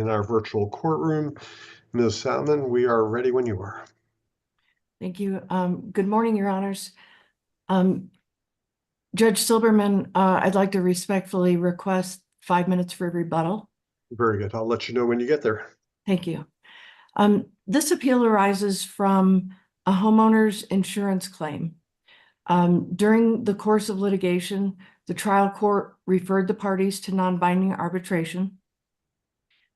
in our virtual courtroom. Ms. Salmon, we are ready when you are. Thank you. Good morning, Your Honors. Judge Silberman, I'd like to respectfully request 5 minutes for rebuttal. Very good. I'll let you know when you get there. Thank you. This appeal arises from a homeowner's insurance claim. During the course of litigation, the trial court referred the parties to non-binding arbitration.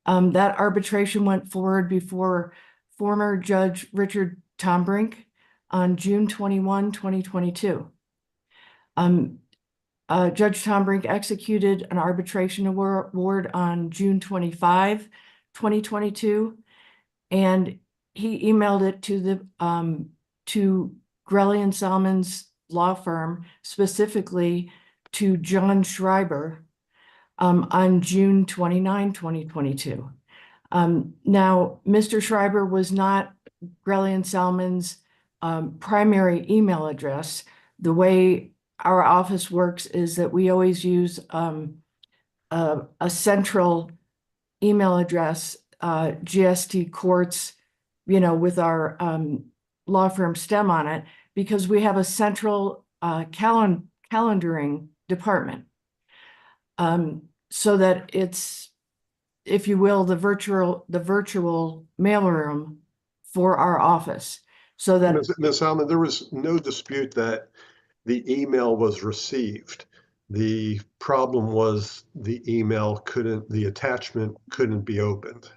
That arbitration went forward before former Judge Richard Tombrink on June 21, 2022. Judge Tombrink executed an arbitration award on June 25, 2022, and he emailed it to the to Grelli & Salmon's law firm, specifically to John Schreiber, on June 29, 2022. Now, Mr. Schreiber was not Grelli & Salmon's primary email address. The way our office works is that we always use a central email address, GST Courts, with our law firm stem on it, because we have a central calendaring department. So that it's, if you will, the virtual mailroom for our office. So that Ms. Salmon, there was no dispute that the email was received. The problem was the attachment couldn't be opened.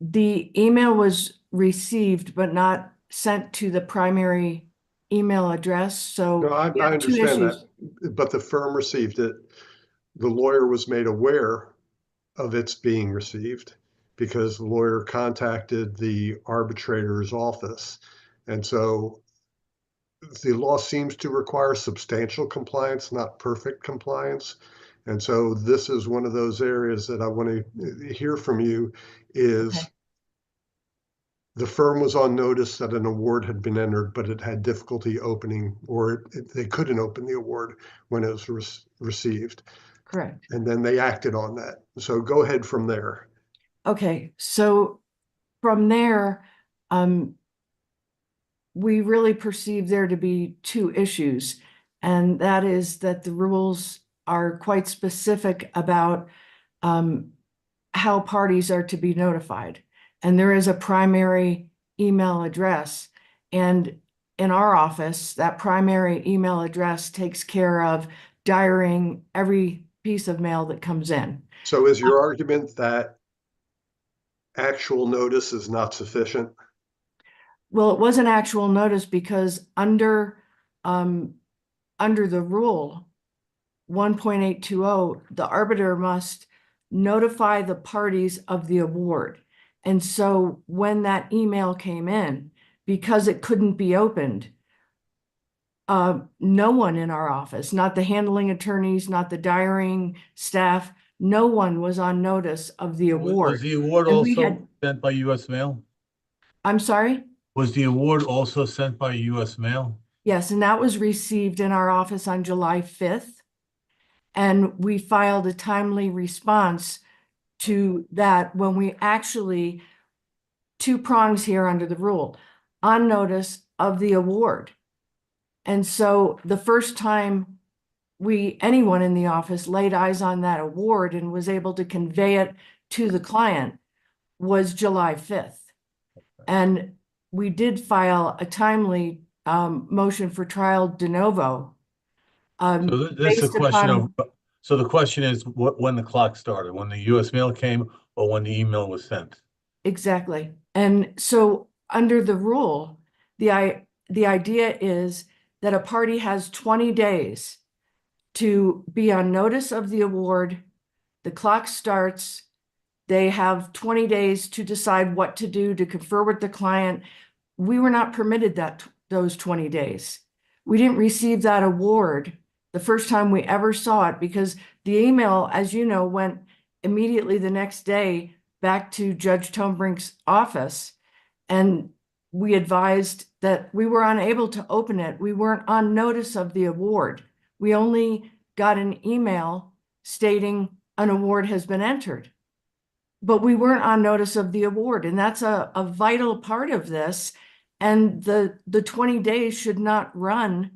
the email was received, but not sent to the primary email address. So No, I we have two understand issues. that, but the firm received it. The lawyer was made aware of its being received because the lawyer contacted the arbitrator's office. And so the law seems to require substantial compliance, not perfect compliance. And so this is one of those areas that I want to hear from you is Okay. the firm was on notice that an award had been entered, but it had difficulty opening, or they couldn't open the award when it was received. Correct. And then they acted on that. So go ahead from there. Okay, so from there, we really perceive there to be two issues, and that is that the rules are quite specific about how parties are to be notified. And there is a primary email address. And in our office, that primary email address takes care of diarying every piece of mail that comes in. So is your argument that actual notice is not sufficient? Well, it wasn't actual notice because under the rule 1.820, the arbiter must notify the parties of the award. And so when that email came in, because it couldn't be opened, no one in our office, not the handling attorneys, not the diarying staff, no one was on notice of the award. Was the award And we also had- sent by US mail? I'm sorry? Was the award also sent by US mail? Yes, and that was received in our office on July 5th. And we filed a timely response to that when we actually, two prongs here under the rule, on notice of the award. And so the first time anyone in the office laid eyes on that award and was able to convey it to the client was July 5th. And we did file a timely motion for trial de novo. So this is a question of, so the question is when the clock started, when the US mail came or when the email was sent? Exactly. And so under the rule, the idea is that a party has 20 days to be on notice of the award. The clock starts. They have 20 days to decide what to do, to confer with the client. We were not permitted those 20 days. We didn't receive that award the first time we ever saw it because the email, as you know, went immediately the next day back to Judge Tombrink's office. And we advised that we were unable to open it. We weren't on notice of the award. We only got an email stating an award has been entered. but we weren't on notice of the award, and that's a vital part of this. And the 20 days should not run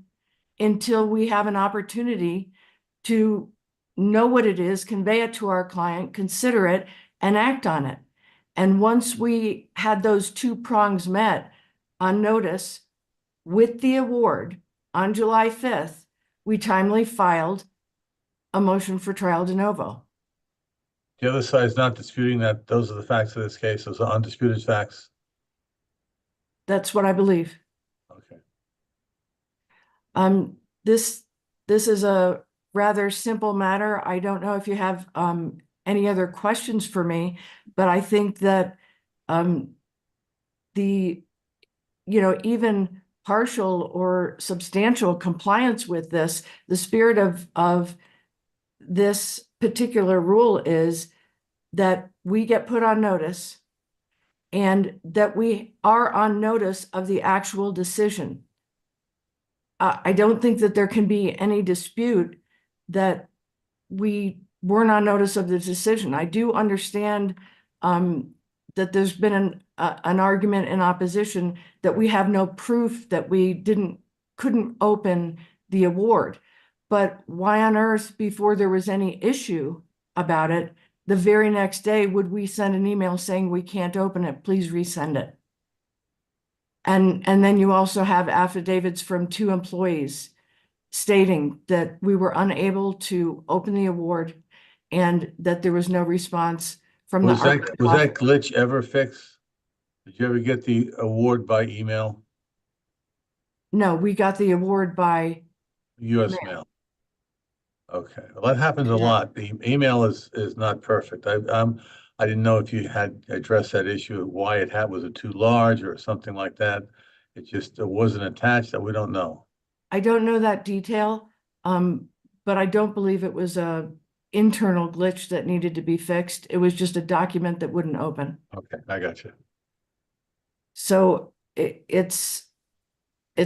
until we have an opportunity to know what it is, convey it to our client, consider it, and act on it. And once we had those two prongs met on notice with the award on July 5th, we timely filed a motion for trial de novo. The other side is not disputing that those are the facts of this case. Those are undisputed facts. That's what I believe. Okay. This is a rather simple matter. I don't know if you have any other questions for me, but I think that even partial or substantial compliance with this, the spirit of this particular rule is that we get put on notice and that we are on notice of the actual decision. I don't think that there can be any dispute that we weren't on notice of the decision. I do understand that there's been an argument in opposition that we have no proof that we couldn't open the award. But why on earth, before there was any issue about it, the very next day would we send an email saying we can't open it, please resend it? And then you also have affidavits from 2 employees stating that we were unable to open the award and that there was no response from Was the that glitch ever fixed? Did you ever get the award by email? No, we got the award by US mail. Okay, well, that happens a lot. The email is not perfect. I didn't know if you had addressed that issue, why was it too large or something like that? It wasn't attached, that we don't know. I don't know that detail, but I don't believe it was a internal glitch that needed to be fixed. It was just a document that wouldn't open. Okay, I got you. So it's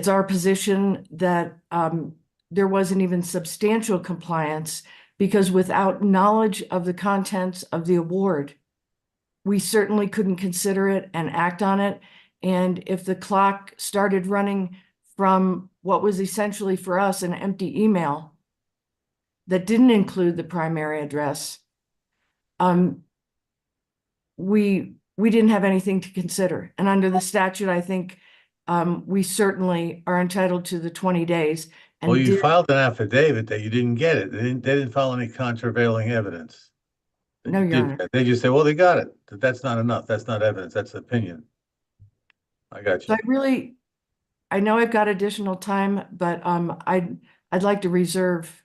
our position that there wasn't even substantial compliance, because without knowledge of the contents of the award, we certainly couldn't consider it and act on it. And if the clock started running from what was essentially for us an empty email that didn't include the primary address, we didn't have anything to consider. And under the statute, I think we certainly are entitled to the 20 days. And well, you filed an affidavit that you didn't get it. They didn't file any countervailing evidence. No, Your Honor. They just say, well, they got it. That's not enough. That's not evidence. That's opinion. I got you. So I know I've got additional time, but I'd like to reserve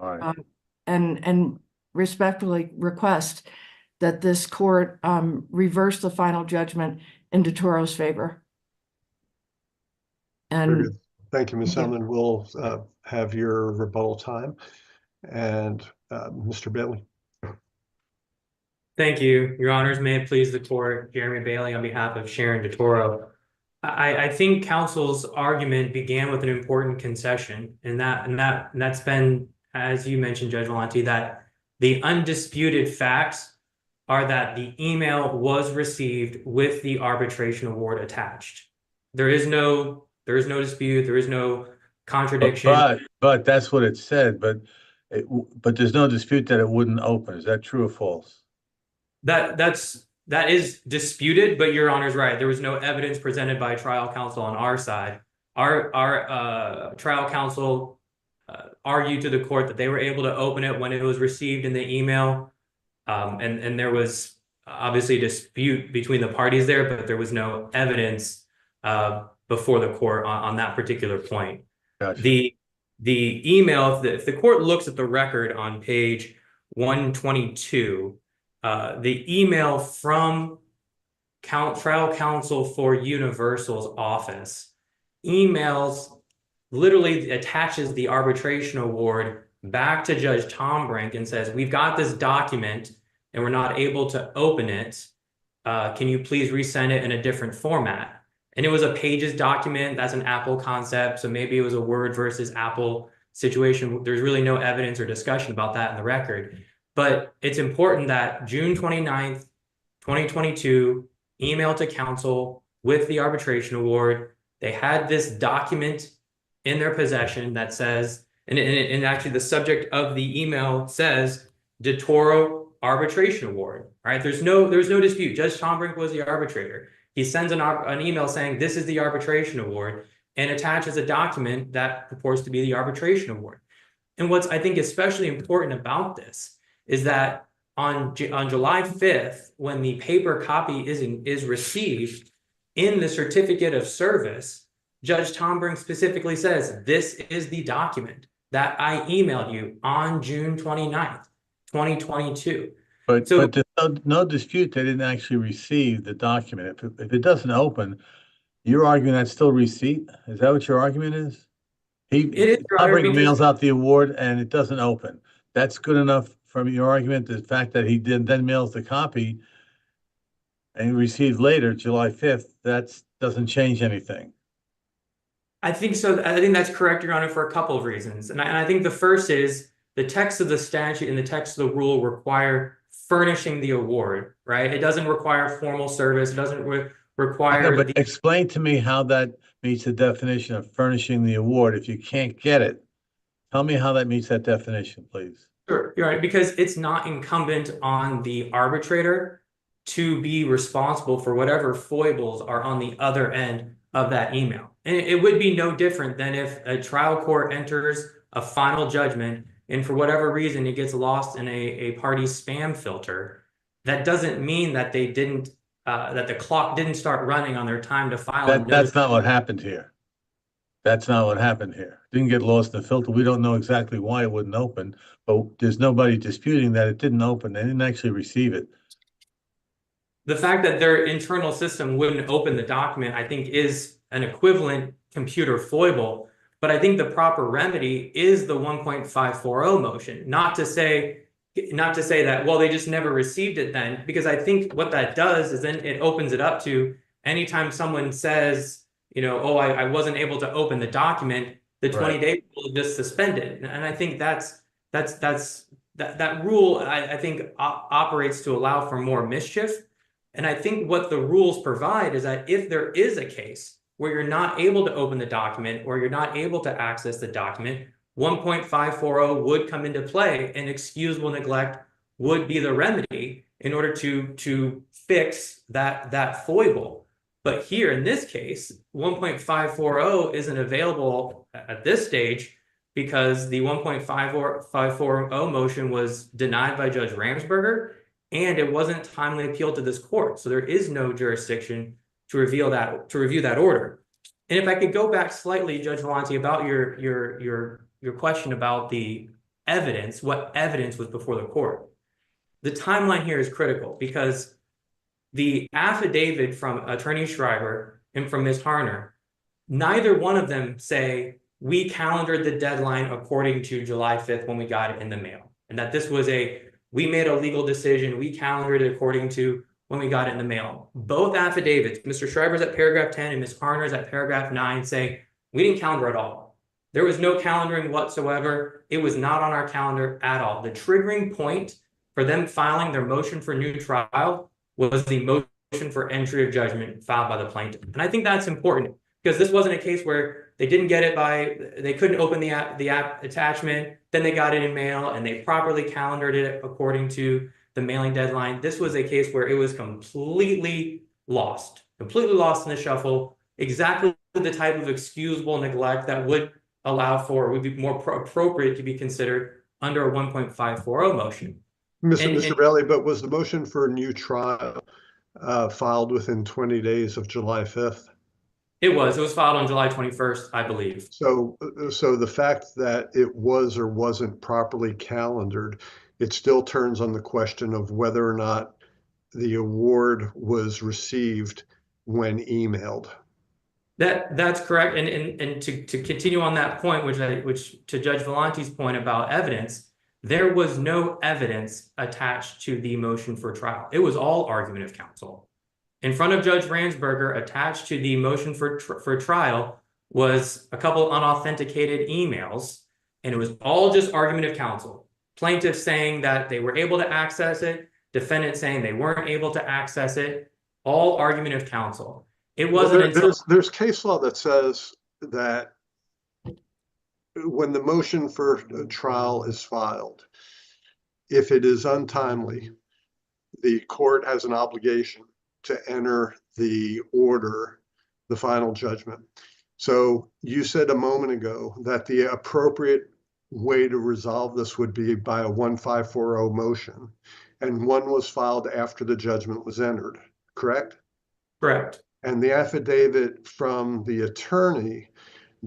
All right. and respectfully request that this court reverse the final judgment in DeToro's favor. Very good. And Thank you, Ms. Thank you. Selman. We'll have your rebuttal time. And Mr. Bailey. Thank you, Your Honors. May it please the court, Jeremy Bailey on behalf of Sharon DeToro. I think counsel's argument began with an important concession, and that's been, as you mentioned, Judge Valenti, that the undisputed facts are that the email was received with the arbitration award attached. There is no dispute. There is no contradiction. But that's what it said. But there's no dispute that it wouldn't open. Is that true or false? That is disputed, but Your Honor's right. There was no evidence presented by trial counsel on our side. Our trial counsel argued to the court that they were able to open it when it was received in the email. And there was obviously a dispute between the parties there, but there was no evidence before the court on that particular point. Gotcha. The email, if the court looks at the record on page 122, the email from trial counsel for Universal's office literally attaches the arbitration award back to Judge Tom Brink and says, we've got this document and we're not able to open it. Can you please resend it in a different format? And it was a Pages document. That's an Apple concept. So maybe it was a Word versus Apple situation. There's really no evidence or discussion about that in the record. But it's important that June 29th, 2022, email to council with the arbitration award. They had this document in their possession that says, and actually the subject of the email says, DeToro arbitration award, right? There's no dispute. Judge Tombrink was the arbitrator. He sends an email saying, this is the arbitration award, and attaches a document that purports to be the arbitration award. And what's, I think, especially important about this is that on July 5th, when the paper copy is received, in the certificate of service, Judge Tombrink specifically says, this is the document that I emailed you on June 29th, 2022. But So- there's no dispute they didn't actually receive the document. If it doesn't open, you're arguing that's still receipt? Is that what your argument is? It is, Your Honor, Tombrink because- mails out the award and it doesn't open. That's good enough from your argument, the fact that he then mails the copy and received later, July 5th, that doesn't change anything. I think so. I think that's correct, Your Honor, for a couple of reasons. And I think the first is the text of the statute and the text of the rule require furnishing the award, right? It doesn't require formal service. It doesn't require. But explain to me how that meets the definition of furnishing the award. If you can't get it, tell me how that meets that definition, please. Sure, you're right, because it's not incumbent on the arbitrator to be responsible for whatever foibles are on the other end of that email. And it would be no different than if a trial court enters a final judgment and for whatever reason it gets lost in a party's spam filter. That doesn't mean that they didn't, that the clock didn't start running on their time to file a notice. That's not what happened here. That's not what happened here. Didn't get lost in the filter. We don't know exactly why it wouldn't open, but there's nobody disputing that it didn't open. They didn't actually receive it. The fact that their internal system wouldn't open the document, I think, is an equivalent computer foible. But I think the proper remedy is the 1.540 motion, not to say that, well, they just never received it then, because I think what that does is then it opens it up to anytime someone says, you know, oh, I wasn't able to open the document, the 20 days will just suspend it. And I think that rule, I think, operates to allow for more mischief. And I think what the rules provide is that if there is a case where you're not able to open the document or you're not able to access the document, 1.540 would come into play, and excusable neglect would be the remedy in order to fix that foible. But here in this case, 1.540 isn't available at this stage because the 1.540 motion was denied by Judge Ramsberger, and it wasn't timely appealed to this court. So there is no jurisdiction to review that order. And if I could go back slightly, Judge Vellante, about your question about the evidence, what evidence was before the court. The timeline here is critical because the affidavit from Attorney Schreiber and from Ms. Harner, neither one of them say we calendared the deadline according to July 5th when we got it in the mail. And that this was we made a legal decision, we calendared it according to when we got it in the mail. Both affidavits, Mr. Schreiber's at paragraph 10 and Ms. Harner's at paragraph 9, say we didn't calendar at all. There was no calendaring whatsoever. It was not on our calendar at all. The triggering point for them filing their motion for new trial was the motion for entry of judgment filed by the plaintiff. And I think that's important because this wasn't a case where they didn't get it they couldn't open the app attachment, then they got it in mail and they properly calendared it according to the mailing deadline. This was a case where it was completely lost in the shuffle, exactly the type of excusable neglect that would be more appropriate to be considered under a 1.540 motion. Mr. Bailey, but was the motion for a new trial filed within 20 days of July 5th? It was filed on July 21st, I believe. So the fact that it was or wasn't properly calendared, it still turns on the question of whether or not the award was received when emailed. That's correct. And to continue on that point, which to Judge Vellante's point about evidence, there was no evidence attached to the motion for trial. It was all argument of counsel. In front of Judge Ramsberger, attached to the motion for trial was a couple unauthenticated emails, and it was all just argument of counsel. Plaintiffs saying that they were able to access it, defendant saying they weren't able to access it, all argument of counsel. It Well, wasn't until there's case law that says that when the motion for trial is filed, if it is untimely, the court has an obligation to enter the order, the final judgment. So you said a moment ago that the appropriate way to resolve this would be by a 1540 motion, and one was filed after the judgment was entered, correct? correct. And the affidavit from the attorney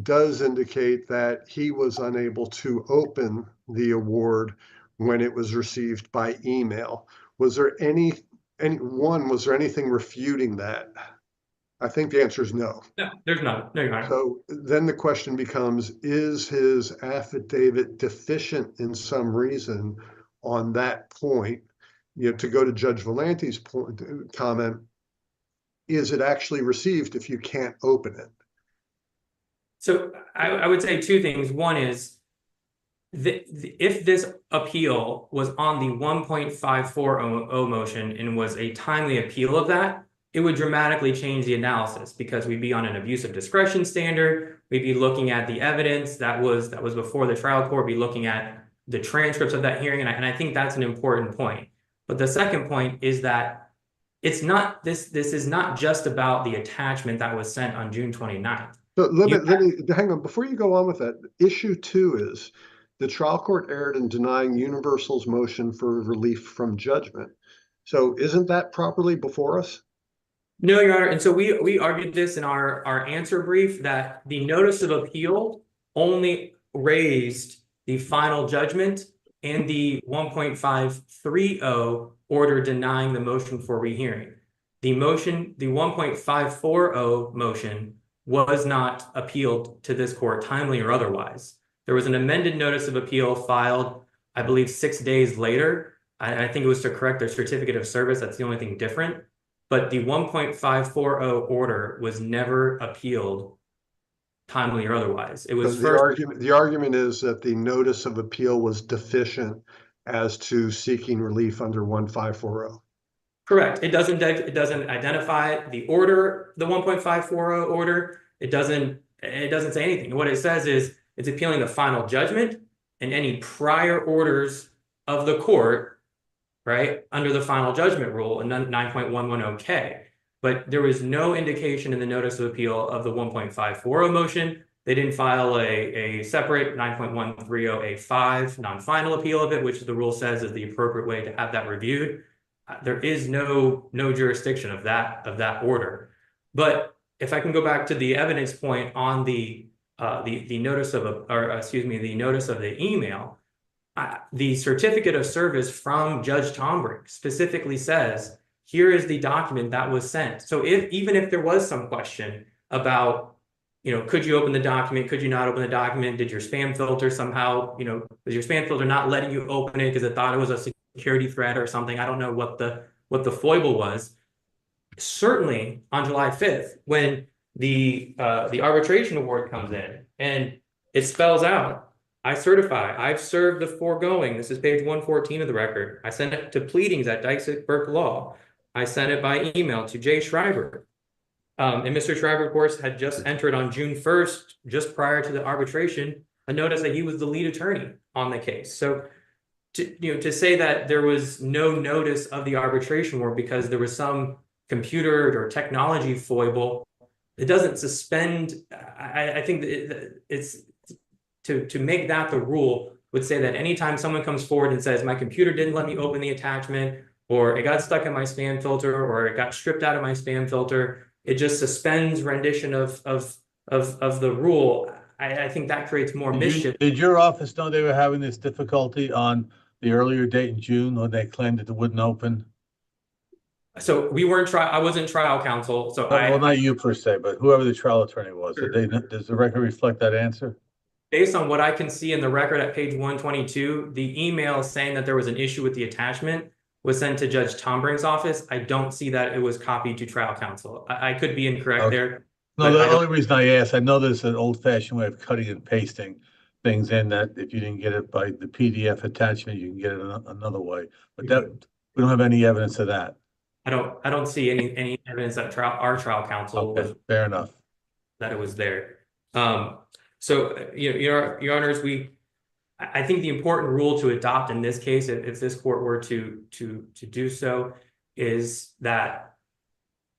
does indicate that he was unable to open the award when it was received by email. Was there was there anything refuting that? I think the answer is no. No, there's none. No, Your Honor. So then the question becomes, is his affidavit deficient in some reason on that point? You know, to go to Judge Volante's point, comment, is it actually received if you can't open it? So I would say two things. One is if this appeal was on the 1.540 motion and was a timely appeal of that, it would dramatically change the analysis because we'd be on an abuse of discretion standard. We'd be looking at the evidence that was before the trial court, be looking at the transcripts of that hearing. And I think that's an important point. But the second point is that it's not this is not just about the attachment that was sent on June 29th. So let me hang on before you go on with that. Issue 2 is the trial court erred in denying Universal's motion for relief from judgment. So isn't that properly before us? No, Your Honor. And so we argued this in our answer brief that the notice of appeal only raised the final judgment and the 1.530 order denying the motion for rehearing. The 1.540 motion was not appealed to this court timely or otherwise. There was an amended notice of appeal filed, I believe, 6 days later. I think it was to correct their certificate of service. That's the only thing different. But the 1.540 order was never appealed timely or otherwise. It was the argument is that the notice of appeal was deficient as to seeking relief under 1540. Correct. It doesn't identify the order, the 1.540 order. It doesn't say anything. What it says is it's appealing the final judgment and any prior orders of the court, right, under the final judgment rule and 9.110K. But there was no indication in the notice of appeal of the 1.540 motion. They didn't file a separate 9.130A5 non-final appeal of it, which the rule says is the appropriate way to have that reviewed. There is no jurisdiction of that order. But if I can go back to the evidence point on the notice of the notice of the email, the certificate of service from Judge Tombrink specifically says, here is the document that was sent. So even if there was some question about, could you open the document? Could you not open the document? Did your spam filter somehow, was your spam filter not letting you open it because it thought it was a security threat or something? I don't know what the foible was. Certainly on July 5th, when the arbitration award comes in and it spells out, I certify, I've served the foregoing. This is page 114 of the record. I sent it to pleadings at Dysart Burke Law. I sent it by email to Jay Schreiber. And Mr. Schreiber, of course, had just entered on June 1st, just prior to the arbitration, a notice that he was the lead attorney on the case. So to say that there was no notice of the arbitration award because there was some computer or technology foible, it doesn't suspend. I think it's to make that the rule would say that anytime someone comes forward and says, my computer didn't let me open the attachment, or it got stuck in my spam filter, or it got stripped out of my spam filter, it just suspends rendition of the rule. I think that creates more mischief. Did your office know they were having this difficulty on the earlier date in June when they claimed that it wouldn't open? So we weren't I wasn't trial counsel. So well, not you per se, but whoever the trial attorney was. Sure. Does the record reflect that answer? Based on what I can see in the record at page 122, the email saying that there was an issue with the attachment was sent to Judge Tombrink's office. I don't see that it was copied to trial counsel. I could be incorrect there. No, the only reason I asked, I know there's an old-fashioned way of cutting and pasting things in that if you didn't get it by the PDF attachment, you can get it another way. But We don't have any evidence of that. I don't see any evidence that our trial counsel was Okay, fair enough. that it was there. So your honors, I think the important rule to adopt in this case, if this court were to do so, is that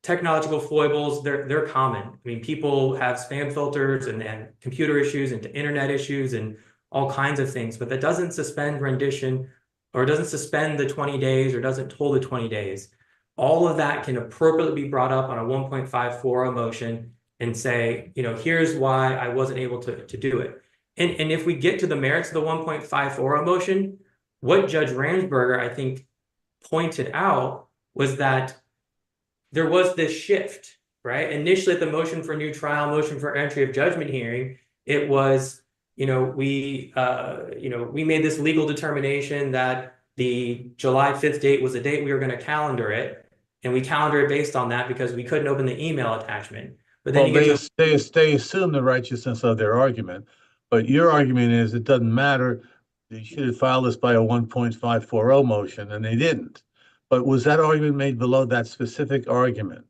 technological foibles, they're common. I mean, people have spam filters and computer issues and internet issues and all kinds of things, but that doesn't suspend rendition or doesn't suspend the 20 days or doesn't toll the 20 days. All of that can appropriately be brought up on a 1.54 motion and say, here's why I wasn't able to do it. And if we get to the merits of the 1.54 motion, what Judge Ramsberger, I think, pointed out was that there was this shift, right? Initially at the motion for new trial, motion for entry of judgment hearing, it was, we made this legal determination that the July 5th date was the date we were going to calendar it. And we calendar it based on that because we couldn't open the email attachment. But then they assume the righteousness of their argument. But your argument is it doesn't matter. They should have filed this by a 1.540 motion, and they didn't. But was that argument made below that specific argument?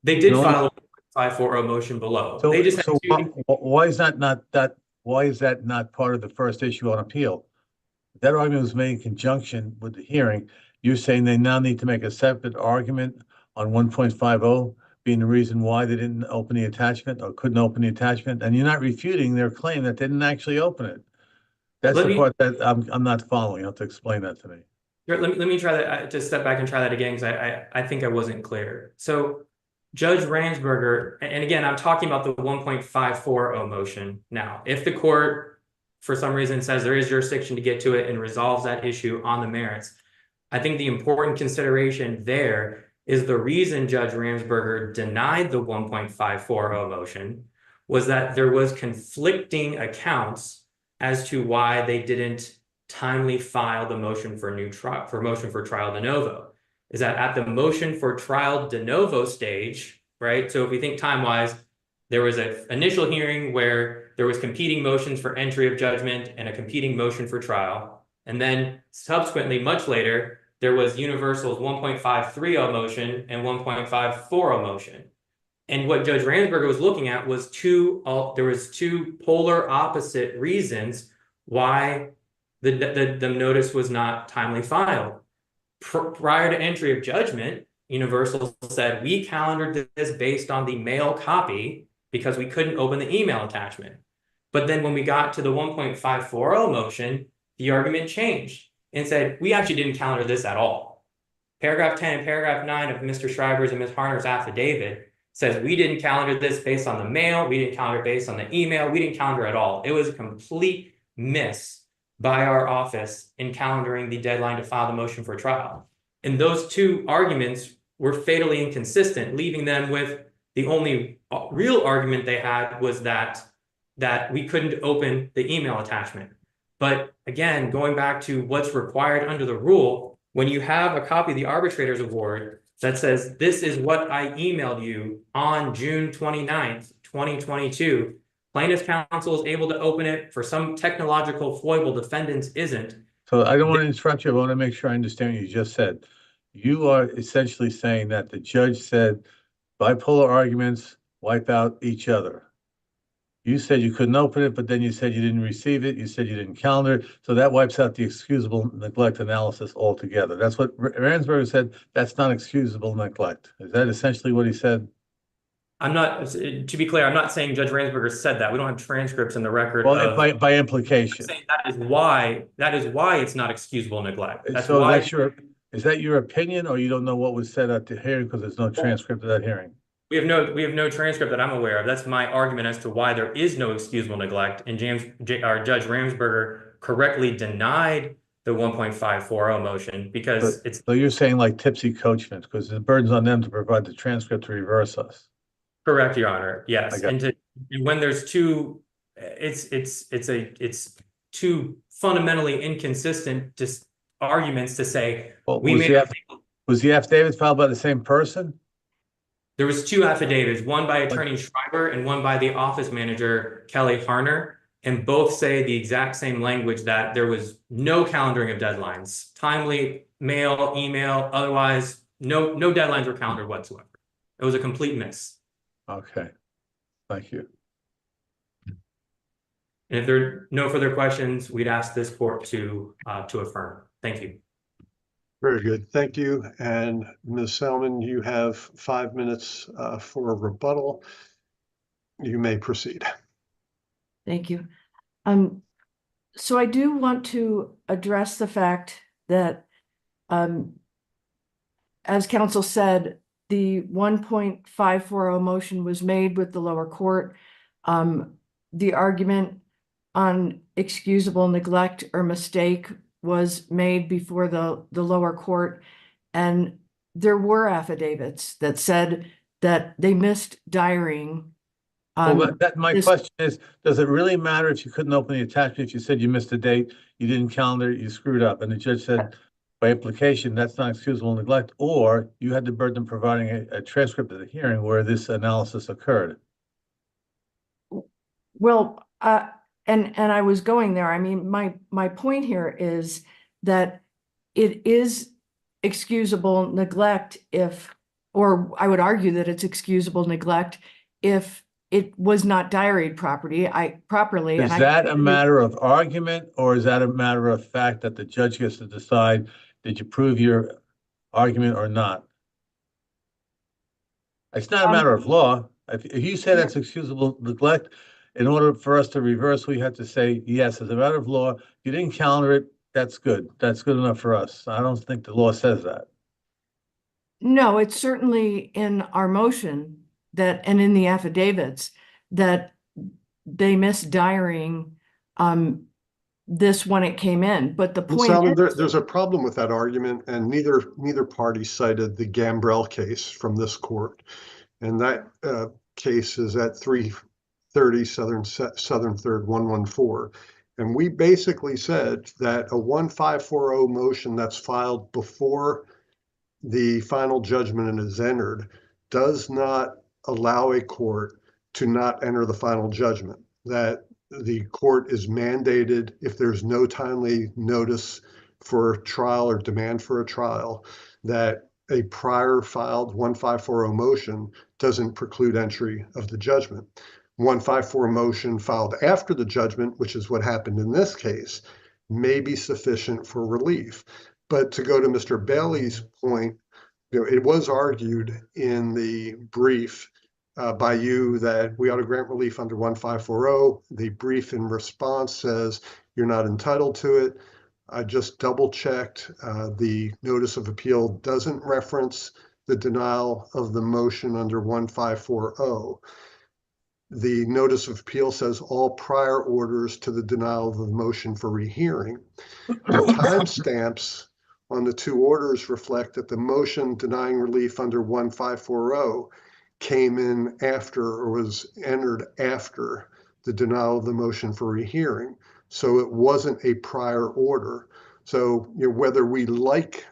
They did file a 540 motion below. So, they just so why is that not part of the first issue on appeal? That argument was made in conjunction with the hearing. You're saying they now need to make a separate argument on 1.50 being the reason why they didn't open the attachment or couldn't open the attachment, and you're not refuting their claim that they didn't actually open it. That's the part that I'm not following. You have to explain that to me. Let me try that, to step back and try that again, because I think I wasn't clear. So Judge Ramsberger, and again, I'm talking about the 1.540 motion now. If the court, for some reason, says there is jurisdiction to get to it and resolves that issue on the merits, I think the important consideration there is the reason Judge Ramsberger denied the 1.540 motion was that there was conflicting accounts as to why they didn't timely file the motion for motion for trial de novo. Is that at the motion for trial de novo stage, right? So if we think time-wise, there was an initial hearing where there was competing motions for entry of judgment and a competing motion for trial. And then subsequently, much later, there was Universal's 1.530 motion and 1.540 motion. And what Judge Ramsberger was looking at was there was two polar opposite reasons why the notice was not timely filed. Prior to entry of judgment, Universal said, we calendared this based on the mail copy because we couldn't open the email attachment. But then when we got to the 1.540 motion, the argument changed and said, we actually didn't calendar this at all. Paragraph 10 and paragraph 9 of Mr. Schreiber's and Ms. Harner's affidavit says we didn't calendar this based on the mail, we didn't calendar it based on the email, we didn't calendar at all. It was a complete miss by our office in calendaring the deadline to file the motion for trial. And those two arguments were fatally inconsistent, leaving them with the only real argument they had was that we couldn't open the email attachment. But again, going back to what's required under the rule, when you have a copy of the arbitrator's award that says, this is what I emailed you on June 29th, 2022, plaintiff's counsel is able to open it. For some technological foible, defendants isn't. So I don't want to interrupt you. I want to make sure I understand what you just said. You are essentially saying that the judge said bipolar arguments wipe out each other. You said you couldn't open it, but then you said you didn't receive it. You said you didn't calendar it. So that wipes out the excusable neglect analysis altogether. That's what Ramsberger said. That's not excusable neglect. Is that essentially what he said? I'm not, to be clear, I'm not saying Judge Ramsberger said that. We don't have transcripts in the record. Well, by implication. I'm saying that is why it's not excusable neglect. That's so why. Is that your opinion, or you don't know what was said at the hearing because there's no transcript of that hearing? We have no transcript that I'm aware of. That's my argument as to why there is no excusable neglect. And Judge Ramsberger correctly denied the 1.540 motion because So you're saying like tipsy coachman, because the burden's on them to provide the transcript to reverse us. Correct, Your Honor. Yes, and when there's two, it's two fundamentally inconsistent arguments to say. Well, was the affidavit filed by the same person? There was two affidavits, one by Attorney Schreiber and one by the office manager, Kelly Harner. and both say the exact same language, that there was no calendaring of deadlines, timely, mail, email, otherwise, no deadlines were calendared whatsoever. It was a complete miss. Okay, thank you. And if there are no further questions, we'd ask this court to affirm. Thank you. Very good. Thank you. And Ms. Selman, you have 5 minutes for a rebuttal. You may proceed. Thank you. So I do want to address the fact that, as counsel said, the 1.540 motion was made with the lower court. The argument on excusable neglect or mistake was made before the lower court, and there were affidavits that said that they missed diarying. Well, my this- question is, does it really matter if you couldn't open the attachment, if you said you missed a date, you didn't calendar, you screwed up, and the judge said, by implication, that's not excusable neglect, or you had the burden of providing a transcript of the hearing where this analysis occurred? Well, and I was going there. I mean, my point here is that it is excusable neglect if, or I would argue that it's excusable neglect if it was not diaried properly. Is that a matter of argument, or is that a matter of fact that the judge gets to decide, did you prove your argument or not? It's not a matter of law. If you say that's excusable neglect, in order for us to reverse, we have to say, yes, as a matter of law, you didn't calendar it, that's good. That's good enough for us. I don't think the law says that. No, it's certainly in our motion that, and in the affidavits, that they missed diarying this when it came in. But the Ms. point Selman, is, there's a problem with that argument, and neither party cited the Gambrell case from this court. And that case is at 330 Southern 3rd 114. And we basically said that a 1540 motion that's filed before the final judgment is entered does not allow a court to not enter the final judgment. That the court is mandated, if there's no timely notice for a trial or demand for a trial, that a prior filed 1540 motion doesn't preclude entry of the judgment. 154 motion filed after the judgment, which is what happened in this case, may be sufficient for relief. But to go to Mr. Bailey's point, it was argued in the brief by you that we ought to grant relief under 1540. The brief in response says you're not entitled to it. I just double checked. The notice of appeal doesn't reference the denial of the motion under 1540. The notice of appeal says all prior orders to the denial of the motion for rehearing. The timestamps on the two orders reflect that the motion denying relief under 1540 came in after, or was entered after, the denial of the motion for rehearing. So it wasn't a prior order. So whether we like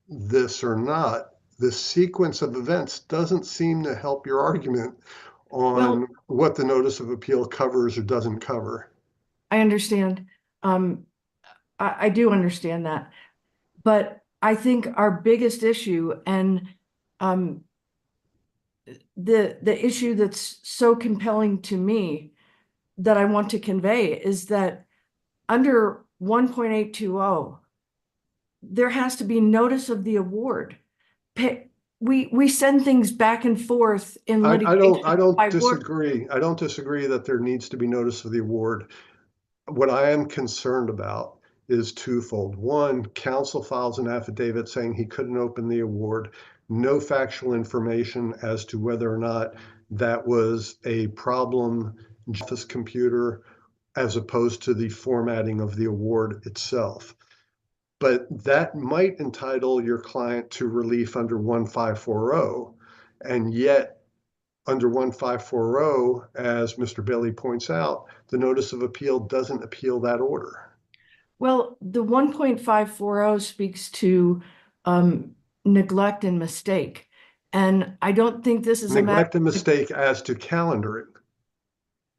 this or not, the sequence of events doesn't seem to help your argument on what the notice of appeal covers or doesn't cover. I understand. I do understand that. But I think our biggest issue, and the issue that's so compelling to me that I want to convey, is that under 1.820, there has to be notice of the award. We send things back and forth in litigation. I don't disagree. I don't disagree that there needs to be notice of the award. What I am concerned about is twofold. One, counsel files an affidavit saying he couldn't open the award. No factual information as to whether or not that was a problem in the office computer as opposed to the formatting of the award itself. But that might entitle your client to relief under 1540, and yet under 1540, as Mr. Bailey points out, the notice of appeal doesn't appeal that order. Well, the 1.540 speaks to neglect and mistake. And I don't think this is Neglect and mistake as to calendaring.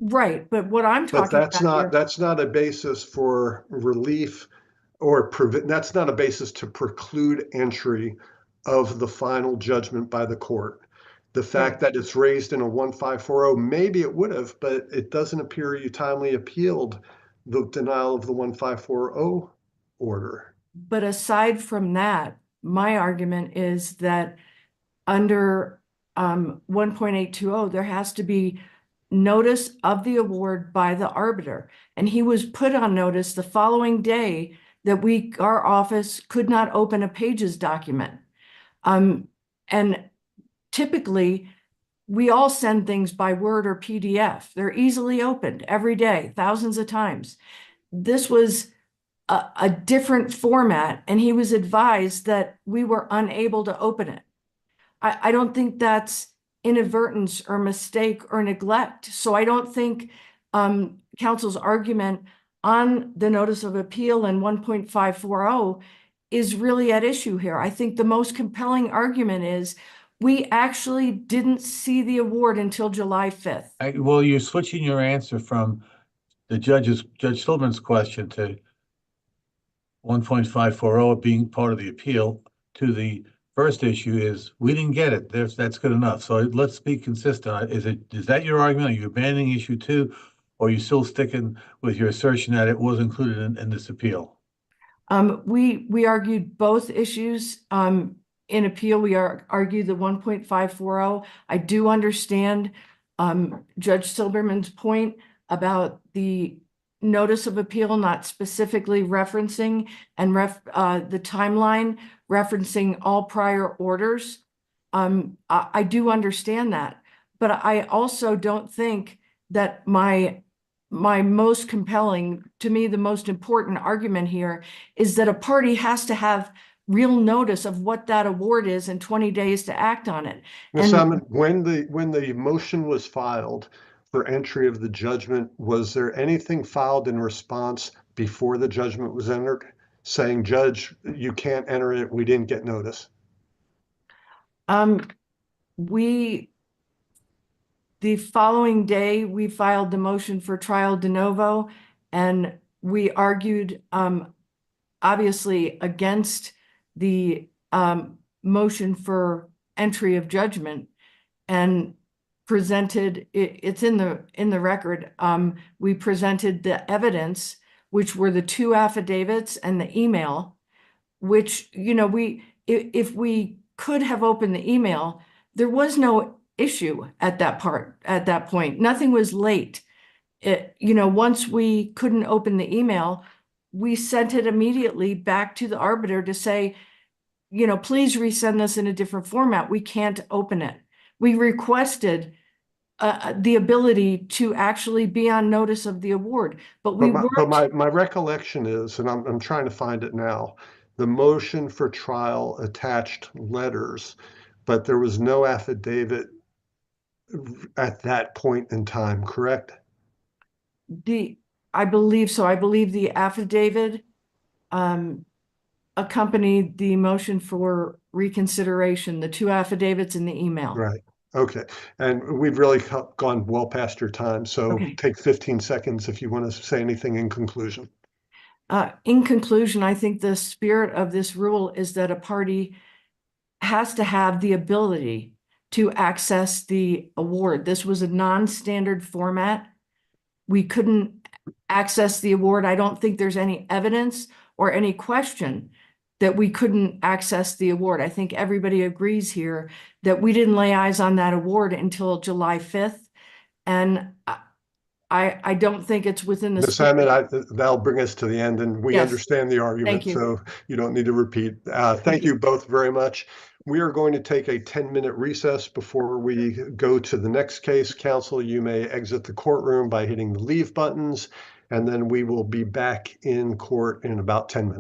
Right, but what I'm But talking about here. that's not a basis for relief or that's not a basis to preclude entry of the final judgment by the court. The fact that it's raised in a 1540, maybe it would have, but it doesn't appear you timely appealed the denial of the 1540 order. But aside from that, my argument is that under 1.820, there has to be notice of the award by the arbiter. And he was put on notice the following day that our office could not open a pages document. And typically, we all send things by Word or PDF. They're easily opened every day, thousands of times. This was a different format, and he was advised that we were unable to open it. I don't think that's inadvertence or mistake or neglect. So I don't think counsel's argument on the notice of appeal in 1.540 is really at issue here. I think the most compelling argument is we actually didn't see the award until July 5th. Well, you're switching your answer from the Judge Silverman's question to 1.540 being part of the appeal to the first issue is we didn't get it. That's good enough. So let's be consistent. Is that your argument? Are you abandoning issue 2, or are you still sticking with your assertion that it was included in this appeal? We argued both issues in appeal. We argued the 1.540. I do understand Judge Silberman's point about the notice of appeal not specifically referencing and the timeline referencing all prior orders. I do understand that, but I also don't think that my most compelling, to me, the most important argument here is that a party has to have real notice of what that award is and 20 days to act on it. Ms. Hammond, when the motion was filed for entry of the judgment, was there anything filed in response before the judgment was entered saying, Judge, you can't enter it, we didn't get notice? The following day, we filed the motion for trial de novo, and we argued obviously against the motion for entry of judgment and presented, it's in the record, we presented the evidence, which were the 2 affidavits and the email, which, you know, if we could have opened the email, there was no issue at that point. Nothing was late. Once we couldn't open the email, we sent it immediately back to the arbiter to say, please resend this in a different format. We can't open it. We requested the ability to actually be on notice of the award, but my recollection is, and I'm trying to find it now, the motion for trial attached letters, but there was no affidavit at that point in time, correct? I believe so. I believe the affidavit accompanied the motion for reconsideration, the 2 affidavits in the email. Right. Okay. And we've really gone well past your time. So Take 15 seconds if you want to say anything in conclusion. In conclusion, I think the spirit of this rule is that a party has to have the ability to access the award. This was a non-standard format. We couldn't access the award. I don't think there's any evidence or any question that we couldn't access the award. I think everybody agrees here that we didn't lay eyes on that award until July 5th. And I don't think it's within the— Ms. Hammond, that'll bring us to the end, and we understand the argument, you. so you don't need to repeat. Thank you both very much. We are going to take a 10-minute recess before we go to the next case. Counsel, you may exit the courtroom by hitting the leave buttons, and then we will be back in court in about 10 minutes.